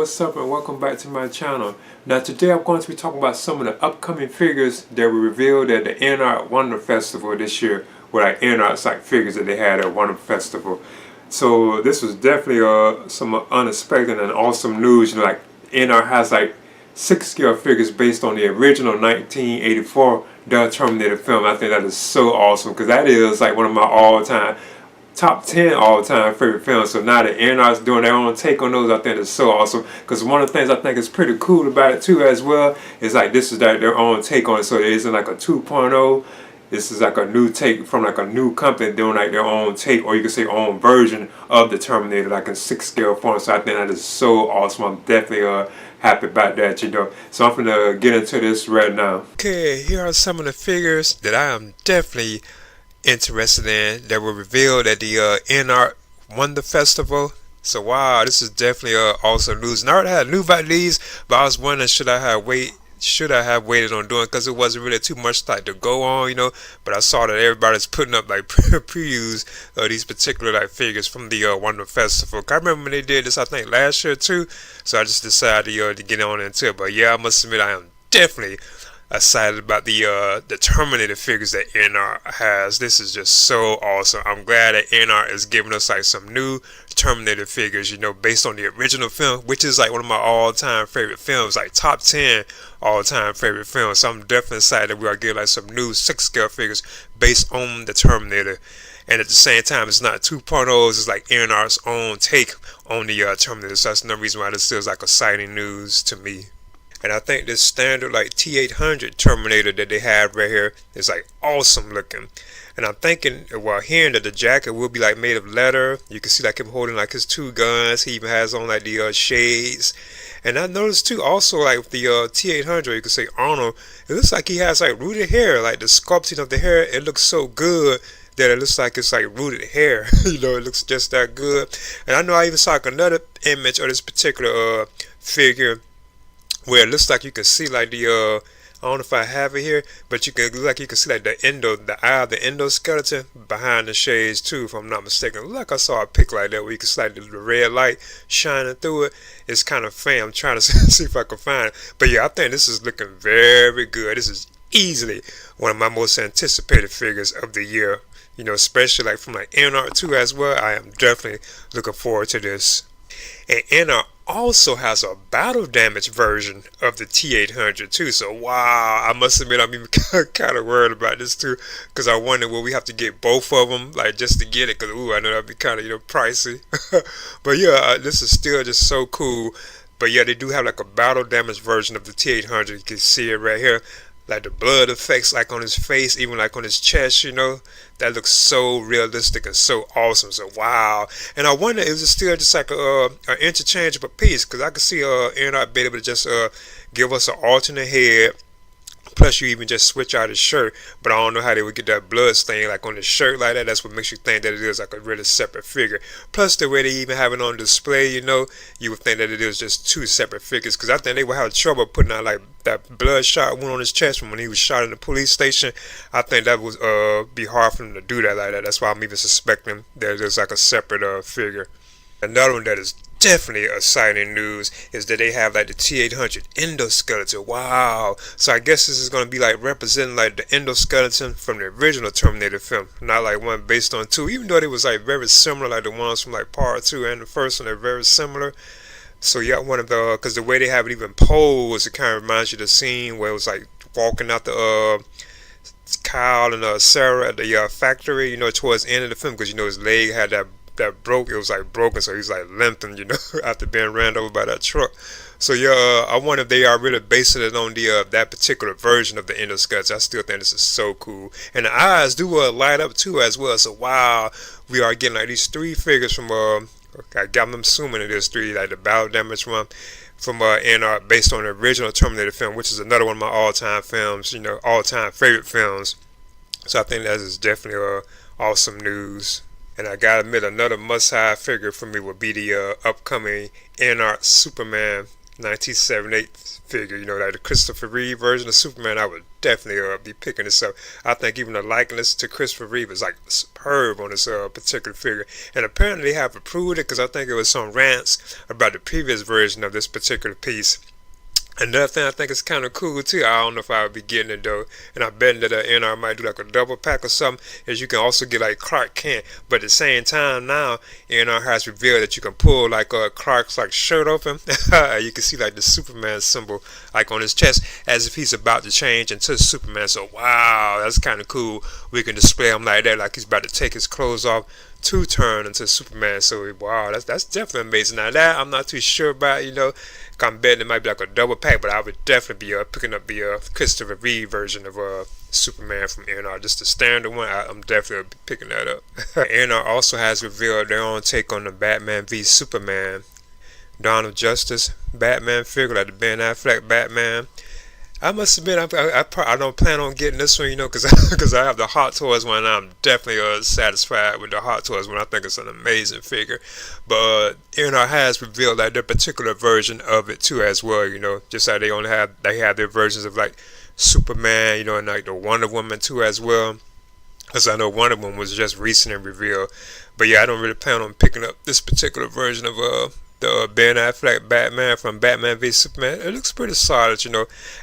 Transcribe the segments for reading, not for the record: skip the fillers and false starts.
what's up, and welcome back to my channel. Now today I'm going to be talking about some of the upcoming figures that were revealed at the INART Wonder Festival this year, with like INART's like figures that they had at Wonder Festival. So this was definitely some unexpected and awesome news. You know, like INART has like 6 scale figures based on the original 1984 The Terminator film. I think that is so awesome because that is like one of my all-time top 10 all-time favorite films. So now that INART's doing their own take on those, I think it's so awesome. Because one of the things I think is pretty cool about it too as well is like this is like their own take on it. So it isn't like a 2.0. This is like a new take from like a new company doing like their own take, or you can say own version of the Terminator, like in 6 scale form. So I think that is so awesome. I'm definitely happy about that, you know. So I'm gonna get into this right now. Okay, here are some of the figures that I am definitely interested in that were revealed at the INART Wonder Festival. So wow, this is definitely awesome news. And I already had knew about these, but I was wondering should I have waited on doing, because it wasn't really too much like to go on, you know. But I saw that everybody's putting up like previews of these particular like figures from the Wonder Festival. I remember when they did this, I think last year too. So I just decided to get on into it. But yeah, I must admit I am definitely excited about the Terminator figures that INART has. This is just so awesome. I'm glad that INART is giving us like some new Terminator figures, you know, based on the original film, which is like one of my all-time favorite films, like top 10 all-time favorite films. So I'm definitely excited that we are getting like some new 6 scale figures based on the Terminator. And at the same time, it's not 2.0s, it's like INART's own take on the Terminator. So that's no reason why this feels like exciting news to me. And I think this standard like T800 Terminator that they have right here is like awesome looking. And I'm thinking, well, hearing that the jacket will be like made of leather. You can see like him holding like his 2 guns. He even has on like the shades. And I noticed too, also like with the T800, you can say Arnold, it looks like he has like rooted hair. Like the sculpting of the hair, it looks so good that it looks like it's like rooted hair. You know, it looks just that good. And I know I even saw like another image of this particular figure, where it looks like you can see like the I don't know if I have it here, but you can look like you can see like the eye of the endoskeleton behind the shades too, if I'm not mistaken. Look like I saw a pic like that where you can see like the red light shining through it. It's kind of faint. I'm trying to see if I can find it. But yeah, I think this is looking very good. This is easily one of my most anticipated figures of the year. You know, especially like from like INART 2 as well. I am definitely looking forward to this. And INART also has a battle damage version of the T800 too. So wow, I must admit I'm even kind of worried about this too, because I wonder will we have to get both of them like just to get it, because ooh, I know that'd be kind of, you know, pricey. But yeah, this is still just so cool. But yeah, they do have like a battle damage version of the T800. You can see it right here, like the blood effects like on his face, even like on his chest, you know. That looks so realistic and so awesome. So wow. And I wonder, is it still just like a interchangeable piece? Because I could see INART being able to just give us an alternate head, plus you even just switch out his shirt. But I don't know how they would get that blood stain like on his shirt like that. That's what makes you think that it is like a really separate figure. Plus the way they even have it on display, you know, you would think that it is just 2 separate figures, because I think they would have trouble putting out like that bloodshot one on his chest from when he was shot in the police station. I think that would be hard for them to do that like that. That's why I'm even suspecting that it is like a separate figure. Another one that is definitely exciting news is that they have like the T800 endoskeleton. Wow. So I guess this is going to be like representing like the endoskeleton from the original Terminator film, not like one based on 2, even though they was like very similar, like the ones from like part 2 and the first one, they're very similar. So yeah, one of the, because the way they have it even posed, it kind of reminds you of the scene where it was like walking out the Kyle and Sarah at the factory, you know, towards the end of the film, because you know his leg had that broke, it was like broken, so he's like limping, you know, after being ran over by that truck. So yeah, I wonder if they are really basing it on the that particular version of the endoskeleton. I still think this is so cool, and the eyes do light up too as well. So wow, we are getting like these 3 figures from I'm assuming it is 3, like the battle damage one from INART based on the original Terminator film, which is another one of my all-time films, you know, all-time favorite films. So I think that is definitely awesome news. And I gotta admit, another must-have figure for me would be the upcoming INART Superman 1978 figure, like the Christopher Reeve version of Superman. I would definitely be picking this up. I think even the likeness to Christopher Reeve is like superb on this particular figure. And apparently they have approved it because I think it was some rants about the previous version of this particular piece. Another thing I think is kind of cool too, I don't know if I would be getting it though, and I bet that NR might do like a double pack or something, is you can also get like Clark Kent, but at the same time now, NR has revealed that you can pull like Clark's like shirt open, you can see like the Superman symbol like on his chest as if he's about to change into Superman, so wow, that's kind of cool. We can display him like that, like he's about to take his clothes off to turn into Superman. So wow, that's definitely amazing. Now that I'm not too sure about, I'm betting it might be like a double pack, but I would definitely be picking up the Christopher Reeve version of Superman from NR, just the standard one. I'm definitely picking that up. NR also has revealed their own take on the Batman v Superman Dawn of Justice Batman figure, like the Ben Affleck Batman. I must admit, I don't plan on getting this one, because I have the Hot Toys one, and I'm definitely satisfied with the Hot Toys one. I think it's an amazing figure. But NR has revealed like their particular version of it too, as well. Just how they have their versions of like Superman, and like the Wonder Woman too, as well. Because I know Wonder Woman was just recently revealed. But yeah, I don't really plan on picking up this particular version of the Ben Affleck Batman from Batman v Superman. It looks pretty solid,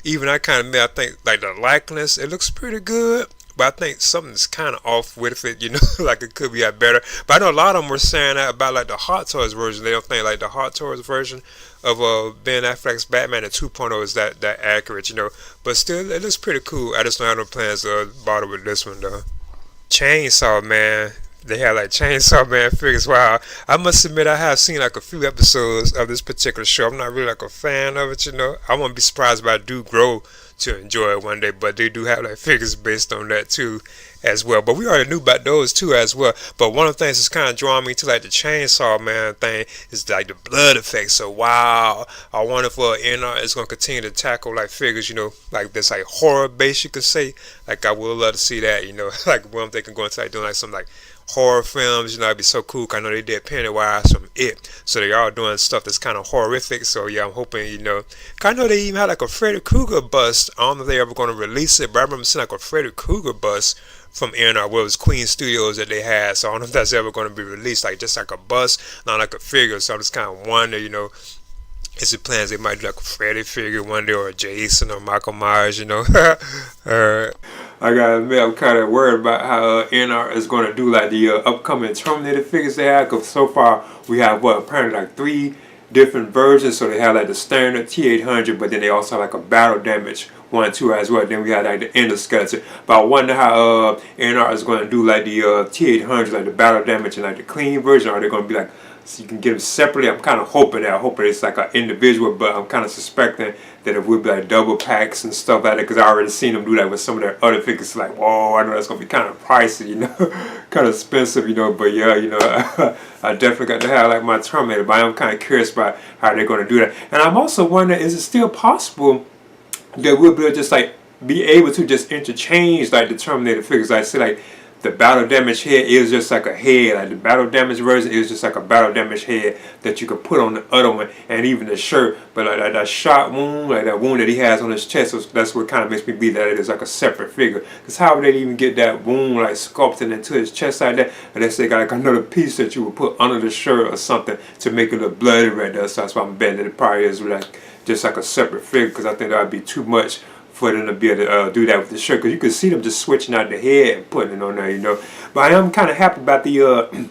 Even I think like the likeness, it looks pretty good. But I think something's kind of off with it, like it could be better. But I know a lot of them were saying that about like the Hot Toys version. They don't think like the Hot Toys version of Ben Affleck's Batman at 2.0 is that accurate, But still, it looks pretty cool. I just don't have no plans to bother with this one though. Chainsaw Man. They have like Chainsaw Man figures. Wow, I must admit I have seen like a few episodes of this particular show. I'm not really like a fan of it, I won't be surprised if I do grow to enjoy it one day, but they do have like figures based on that too as well. But we already knew about those too as well. But one of the things that's kind of drawing me to like the Chainsaw Man thing is like the blood effect. So wow, I wonder if NR is going to continue to tackle like figures, like this like horror base, you could say. Like I would love to see that, like what I'm thinking going to like doing like some like horror films, it'd be so cool. I know they did Pennywise from It, so they are doing stuff that's kind of horrific. So yeah, I'm hoping, I know they even had like a Freddy Krueger bust. I don't know if they're ever going to release it, but I remember seeing like a Freddy Krueger bust from NR, where it was Queen Studios that they had. So I don't know if that's ever going to be released, like just like a bust, not like a figure. So I just kind of wonder, is it plans they might do like a Freddy figure one day, or a Jason or Michael Myers, I gotta admit, I'm kind of worried about how NR is going to do like the upcoming Terminator figures they have. Because so far we have apparently like 3 different versions. So they have like the standard T800, but then they also have like a battle damage 1, 2 as well. Then we have like the endoskeleton. But I wonder how NR is going to do like the T800, like the battle damage and like the clean version. Are they going to be like, so you can get them separately? I'm kind of hoping that. I hope it's like an individual, but I'm kind of suspecting that it would be like double packs and stuff like that, because I already seen them do that with some of their other figures. Like, whoa, I know that's gonna be kind of pricey, kind of expensive, But yeah, I definitely got to have like my Terminator, but I'm kind of curious about how they're gonna do that. And I'm also wondering, is it still possible that we'll be able to just like be able to just interchange like the Terminator figures? Like say like the battle damage head is just like a head. Like the battle damage version is just like a battle damage head that you could put on the other one, and even the shirt. But like that shot wound, like that wound that he has on his chest, so that's what kind of makes me believe that it is like a separate figure. Because how would they even get that wound like sculpted into his chest like that, unless they got like another piece that you would put under the shirt or something to make it look bloody right there? So that's why I'm betting that it probably is like just like a separate figure, because I think that would be too much for them to be able to do that with the shirt, because you can see them just switching out the head and putting it on there, But I am kind of happy about the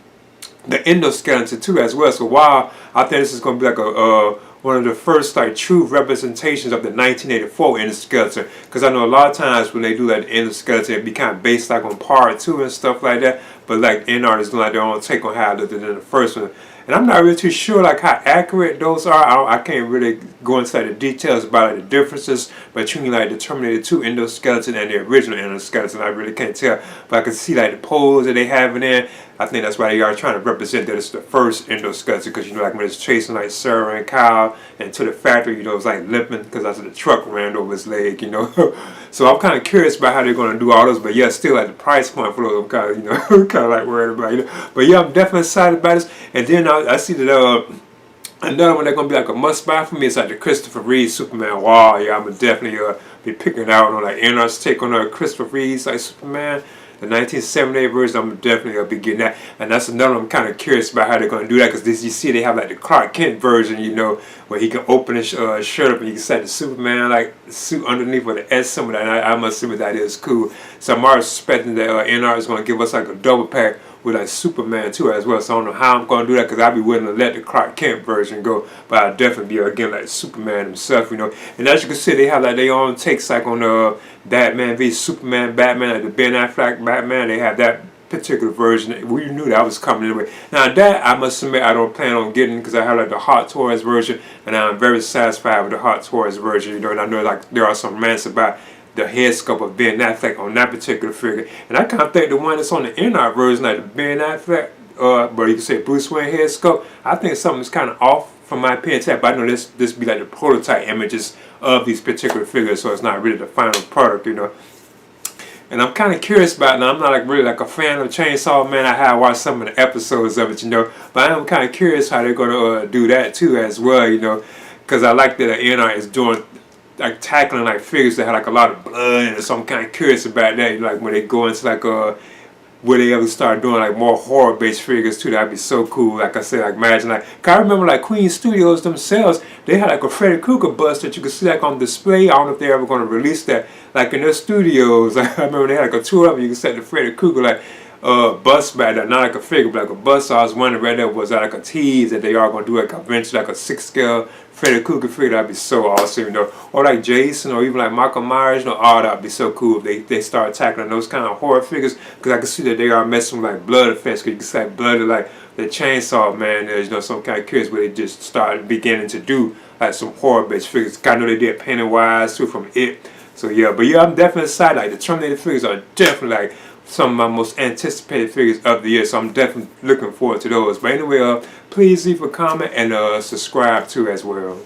endoskeleton too as well. So while I think this is going to be like a one of the first like true representations of the 1984 endoskeleton, because I know a lot of times when they do like the endoskeleton, it be kind of based like on part 2 and stuff like that. But like NR is doing like their own take on how they did in the first one. And I'm not really too sure like how accurate those are. I can't really go into like the details about like, the differences between like the Terminator 2 endoskeleton and the original endoskeleton. I really can't tell, but I can see like the pose that they have in there. I think that's why they are trying to represent that it's the first endoskeleton, because like when it's chasing like Sarah and Kyle into the factory, it's like limping because that's the truck ran over his leg, So I'm kind of curious about how they're going to do all those. But yeah, still at the price point for those, I'm kind of kind of like worried about, But yeah, I'm definitely excited about this. And then I see that Another one that's gonna be like a must buy for me is like the Christopher Reeve Superman. Wow, yeah, I'm gonna definitely be picking out on like INART's take on Christopher Reeve's like Superman, the 1978 version. I'm definitely gonna be getting that, and that's another one I'm kind of curious about how they're gonna do that, because you see they have like the Clark Kent version, you know, where he can open his shirt up and you can set the Superman like suit underneath with the S symbol. That I must admit that is cool. So I'm already suspecting that INART is gonna give us like a double pack with like Superman too as well. So I don't know how I'm gonna do that, because I'll be willing to let the Clark Kent version go, but I'll definitely be again like Superman himself, you know. And as you can see, they have like their own takes like on Batman v Superman, Batman, like the Ben Affleck Batman. They have that particular version. We knew that was coming anyway. Now that I must admit I don't plan on getting, because I have like the Hot Toys version, and I'm very satisfied with the Hot Toys version, you know. And I know like there are some rants about the head sculpt of Ben Affleck on that particular figure, and I kind of think the one that's on the INART version, like the Ben Affleck, but you can say Bruce Wayne head sculpt, I think something's kind of off from my opinion. But I know this be like the prototype images of these particular figures, so it's not really the final product, you know. And I'm kind of curious about it. Now, I'm not like really like a fan of Chainsaw Man. I have watched some of the episodes of it, you know, but I am kind of curious how they're gonna do that too as well, you know, because I like that INART is doing like tackling like figures that have like a lot of blood in it. So I'm kind of curious about that. Like when they go into like where they ever start doing like more horror based figures too, that'd be so cool. Like I said, like imagine like, cause I remember like Queen Studios themselves, they had like a Freddy Krueger bust that you could see like on display. I don't know if they're ever going to release that like in their studios. I remember they had like a tour of it. You could set the Freddy Krueger like bust back there, not like a figure, but like a bust. So I was wondering whether was that like a tease that they are going to do like eventually like a 6-scale Freddy Krueger figure. That'd be so awesome, you know. Or like Jason, or even like Michael Myers, you know. Oh, that'd be so cool if they start tackling those kind of horror figures, because I can see that they are messing with like blood effects. Cause you can see like blood like the Chainsaw Man is, you know. So I'm kind of curious where they just started beginning to do like some horror based figures. I know they did Pennywise too from It. So yeah, but yeah, I'm definitely excited. Like the Terminator figures are definitely like some of my most anticipated figures of the year, so I'm definitely looking forward to those. But anyway, please leave a comment and subscribe too as well.